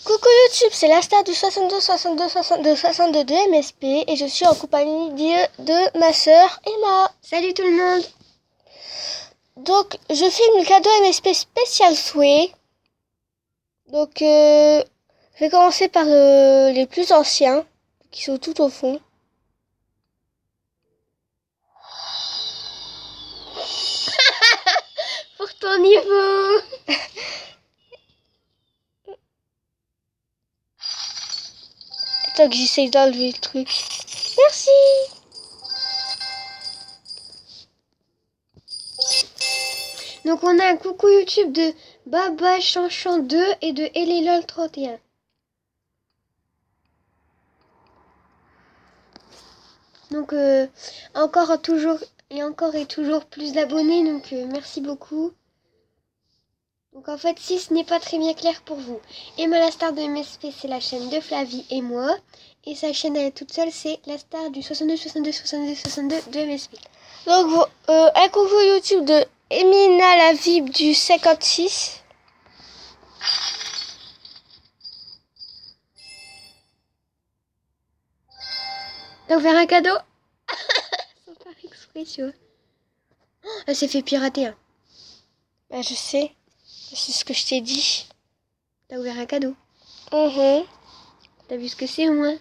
Coucou YouTube, c'est la star du 62 62 62 62 de MSP et je suis en compagnie de ma sœur Emma. Salut tout le monde. Donc je filme le cadeau MSP spécial souhait. Donc je vais commencer par les plus anciens qui sont tout au fond. Pour ton niveau. Attends que j'essaye d'enlever le truc. Merci. Donc on a un coucou YouTube de Baba Chanchan 2 et de Elelol 31. Donc encore et toujours plus d'abonnés, donc merci beaucoup. Donc en fait, si ce n'est pas très bien clair pour vous, Emma la star de MSP, c'est la chaîne de Flavie et moi. Et sa chaîne elle toute seule, c'est la star du 62 62 62 62 de MSP. Donc un coucou YouTube de Emina la Vib du 56. T'as ouvert un cadeau? Sans faire exprès, tu vois. Oh, elle s'est fait pirater. Hein. Bah je sais, c'est ce que je t'ai dit. T'as ouvert un cadeau. T'as vu ce que c'est au moins?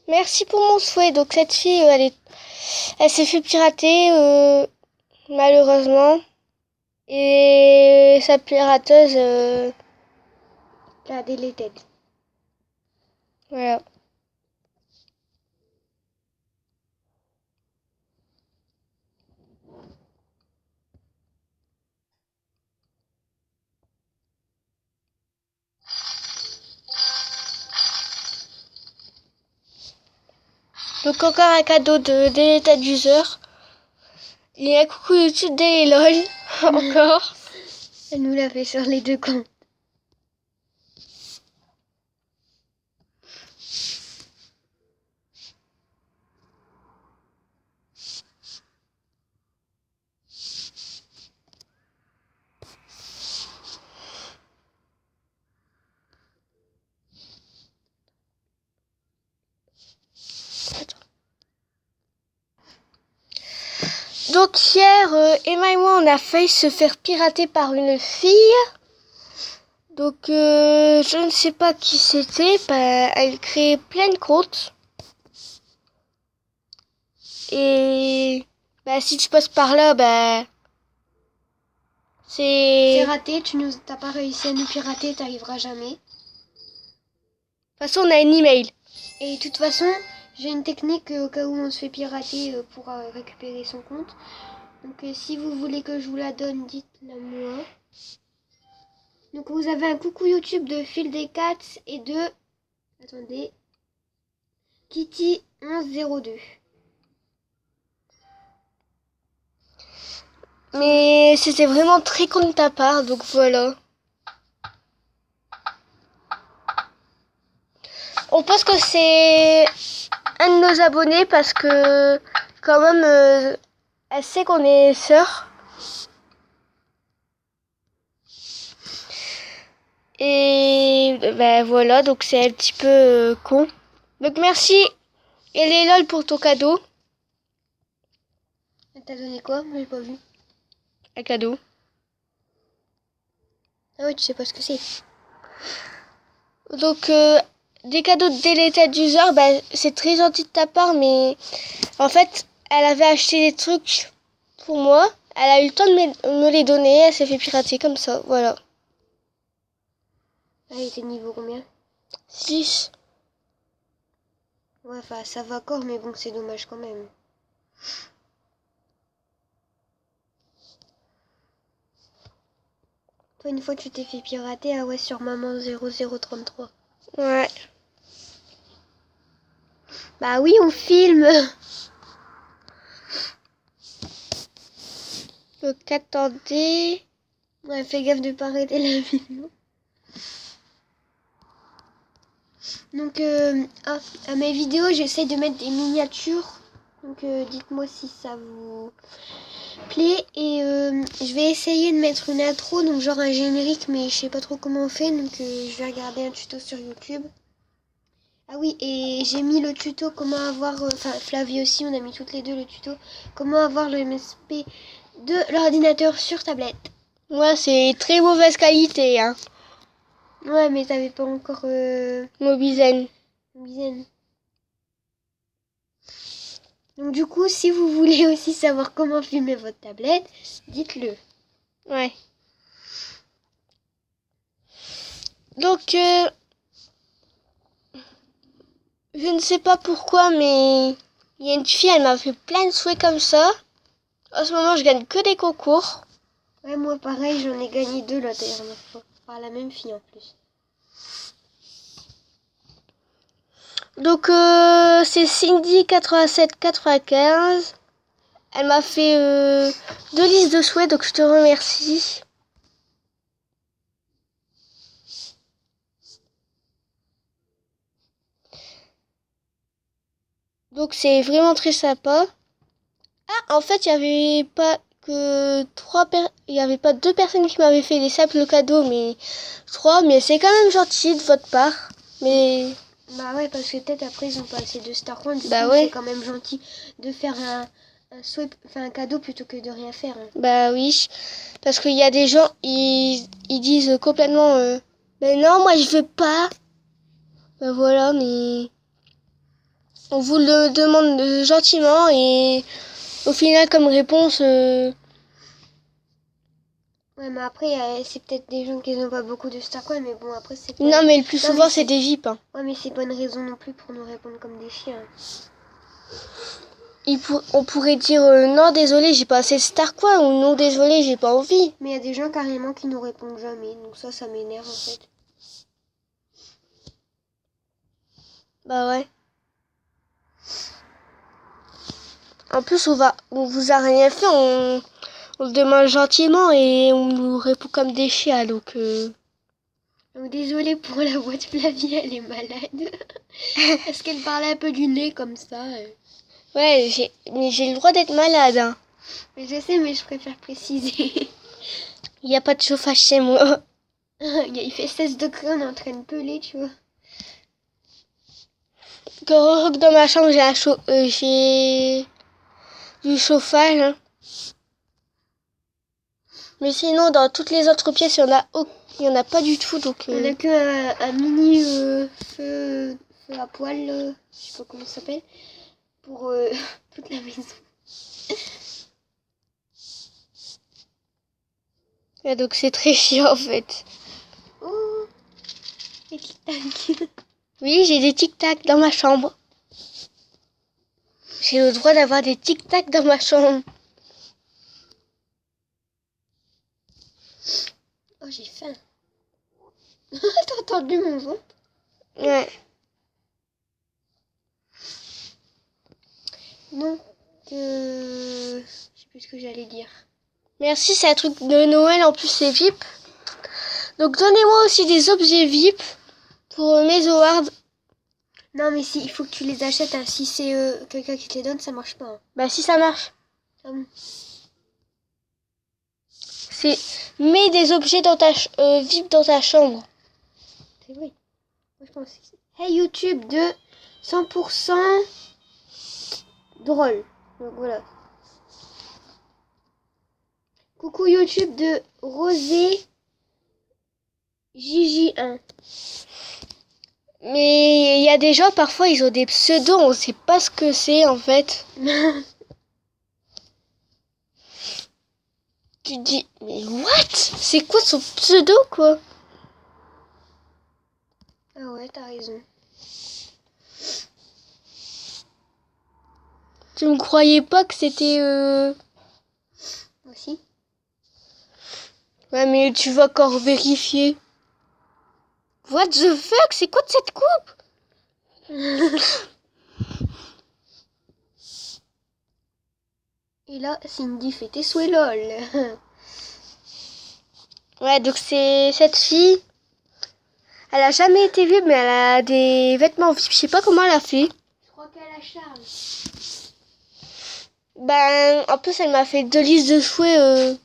Merci pour mon souhait. Donc cette fille, elle s'est fait pirater malheureusement. Et sa pirateuse, T'as délété. voilà. Donc encore un cadeau de l'état d'user. Il y a un coucou YouTube des LOL. Encore. Elle nous l'a fait sur les deux comptes. Donc hier, Emma et moi, on a failli se faire pirater par une fille. Donc je ne sais pas qui c'était. Bah, elle créait plein de comptes. Et bah si tu passes par là, bah C'est raté, t'as pas réussi à nous pirater, t'arriveras jamais. De toute façon, on a un email. Et de toute façon, j'ai une technique au cas où on se fait pirater pour récupérer son compte. Donc si vous voulez que je vous la donne, dites-la moi. Donc vous avez un coucou YouTube de Phil des Cats et de... Attendez. Kitty 1102. Mais c'était vraiment très con de ta part, donc voilà. On pense que c'est un de nos abonnés parce que quand même elle sait qu'on est sœurs. Et ben voilà, donc c'est un petit peu con. Donc merci et les lol pour ton cadeau. Elle t'a donné quoi? Moi j'ai pas vu. Un cadeau. Ah ouais, tu sais pas ce que c'est. Donc des cadeaux dès l'état d'user, ben, c'est très gentil de ta part, mais en fait elle avait acheté des trucs pour moi. Elle a eu le temps de me les donner, elle s'est fait pirater comme ça, voilà. Ah, il était niveau combien? 6. Ouais, enfin ça va encore, mais bon, c'est dommage quand même. Toi, une fois tu t'es fait pirater, ah ouais, sur maman 0033. Ouais. Bah oui, on filme. Donc attendez. Ouais, fais gaffe de pas arrêter la vidéo. Donc, à mes vidéos, j'essaie de mettre des miniatures. Donc, dites-moi si ça vous Play et je vais essayer de mettre une intro, donc genre un générique, mais je sais pas trop comment on fait, donc je vais regarder un tuto sur YouTube. Ah oui, et j'ai mis le tuto comment avoir, enfin Flavie aussi, on a mis toutes les deux le tuto, comment avoir le MSP de l'ordinateur sur tablette. Moi, c'est très mauvaise qualité, hein. Ouais, mais t'avais pas encore Mobizen. Mobizen. Donc du coup, si vous voulez aussi savoir comment filmer votre tablette, dites-le. Ouais. Donc, je ne sais pas pourquoi, mais il y a une fille, elle m'a fait plein de souhaits comme ça. En ce moment, je gagne que des concours. Ouais, moi pareil, j'en ai gagné 2 la dernière fois. Par la même fille en plus. Donc, c'est Cindy8795. Elle m'a fait 2 listes de souhaits, donc je te remercie. Donc, c'est vraiment très sympa. Ah, en fait, il y avait pas que il y avait pas 2 personnes qui m'avaient fait des simples cadeaux, mais 3. Mais c'est quand même gentil de votre part. Mais Bah ouais, parce que peut-être après ils ont pas assez de Star Wars. Bah coup, ouais. C'est quand même gentil de faire un souhait, enfin un cadeau plutôt que de rien faire. Hein. bah oui, parce qu'il y a des gens, ils disent complètement, mais non, moi je veux pas. Bah voilà, mais on vous le demande gentiment et au final, comme réponse, Ouais, mais après c'est peut-être des gens qui n'ont pas beaucoup de Star Wars, mais bon après c'est pas. non, mais le plus Non, souvent, mais c'est des VIP. Hein. Ouais, mais c'est pas une raison non plus pour nous répondre comme des chiens. On pourrait dire non, désolé, j'ai pas assez de Star quoi, ou non, désolé, j'ai pas envie. Mais il y a des gens carrément qui nous répondent jamais, donc ça m'énerve en fait. Bah ouais. En plus, on vous a rien fait, on le demande gentiment et on nous répond comme des chiens, donc. Donc désolée pour la voix de Flavie, elle est malade. Est-ce qu'elle parle un peu du nez comme ça Ouais, mais j'ai le droit d'être malade. Hein. Mais je sais, mais je préfère préciser. Il n'y a pas de chauffage chez moi. Il fait 16 degrés, on est en train de peler, tu vois. Quand dans ma chambre, j'ai du chauffage. Hein. Mais sinon, dans toutes les autres pièces, il y en a pas du tout. Donc, On a que un mini feu à poêle, je sais pas comment ça s'appelle, pour toute la maison. Et donc c'est très chiant en fait. Oh, les tic-tac. Oui, j'ai des tic-tac dans ma chambre. J'ai le droit d'avoir des tic-tac dans ma chambre. Oh, j'ai faim. T'as entendu mon ventre? Ouais. Donc, je sais plus ce que j'allais dire. Merci, c'est un truc de Noël, en plus c'est VIP. Donc donnez-moi aussi des objets VIP pour mes awards. Non, mais si, il faut que tu les achètes. Hein. Si c'est quelqu'un qui te les donne, ça marche pas. Hein. Bah si ça marche. Ah bon. C'est mets des objets dans VIP dans ta chambre. C'est vrai. Moi, je pense que c'est... Hey YouTube de 100% drôle. Donc voilà. Coucou YouTube de Rosé Gigi1. Mais il y a des gens, parfois, ils ont des pseudos, on sait pas ce que c'est en fait. Tu te dis, mais what? C'est quoi son pseudo, quoi? Ah ouais, t'as raison. Tu ne croyais pas que c'était... Aussi. Ouais, mais tu vas encore vérifier. What the fuck? C'est quoi de cette coupe? Et là, Cindy fait tes souhaits lol. Ouais, donc c'est cette fille. Elle a jamais été vue, mais elle a des vêtements VIP. Je sais pas comment elle a fait. Je crois qu'elle a Charles. Ben, en plus, elle m'a fait 2 listes de souhaits.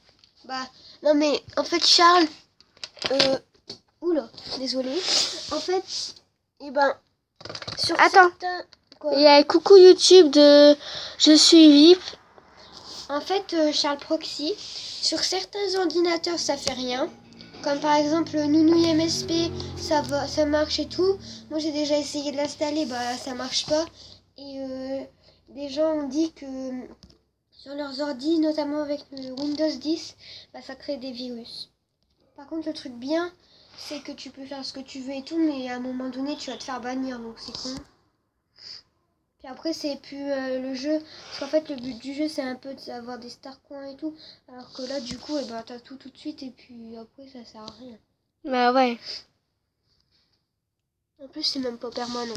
Bah, non mais en fait Charles, oula, désolé. En fait, et ben, sur Attends. certains... Quoi Il y a coucou YouTube de Je suis VIP. En fait, Charles Proxy, sur certains ordinateurs ça fait rien. Comme par exemple Nounou MSP, ça va, ça marche et tout. Moi j'ai déjà essayé de l'installer, bah ça marche pas. Et des gens ont dit que sur leurs ordi, notamment avec le Windows 10, bah ça crée des virus. Par contre le truc bien, c'est que tu peux faire ce que tu veux et tout, mais à un moment donné tu vas te faire bannir, donc c'est con. Puis après c'est plus le jeu, parce qu'en fait le but du jeu c'est un peu d'avoir des star coins et tout, alors que là du coup t'as tout de suite et puis après ça sert à rien. Bah ouais. En plus c'est même pas permanent.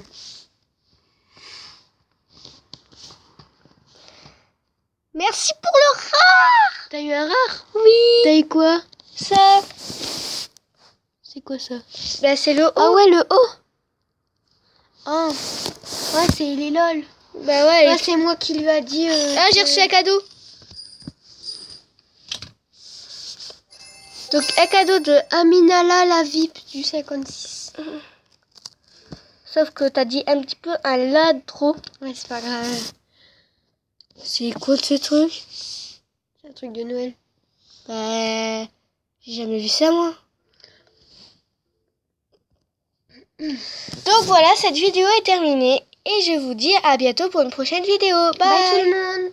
Merci pour le rare. T'as eu un rare? Oui. T'as eu quoi? Ça. C'est quoi ça? Bah c'est le haut. Ah ouais le haut. Oh ouais c'est les lol. Bah ouais. Ouais, c'est moi qui lui a dit. Ah, j'ai reçu un cadeau. Donc un cadeau de Aminala la VIP du 56. Sauf que t'as dit un petit peu un là trop. Ouais, c'est pas grave. C'est quoi ce truc? C'est un truc de Noël. Bah, j'ai jamais vu ça moi. Donc voilà, cette vidéo est terminée et je vous dis à bientôt pour une prochaine vidéo. Bye, Bye tout le monde.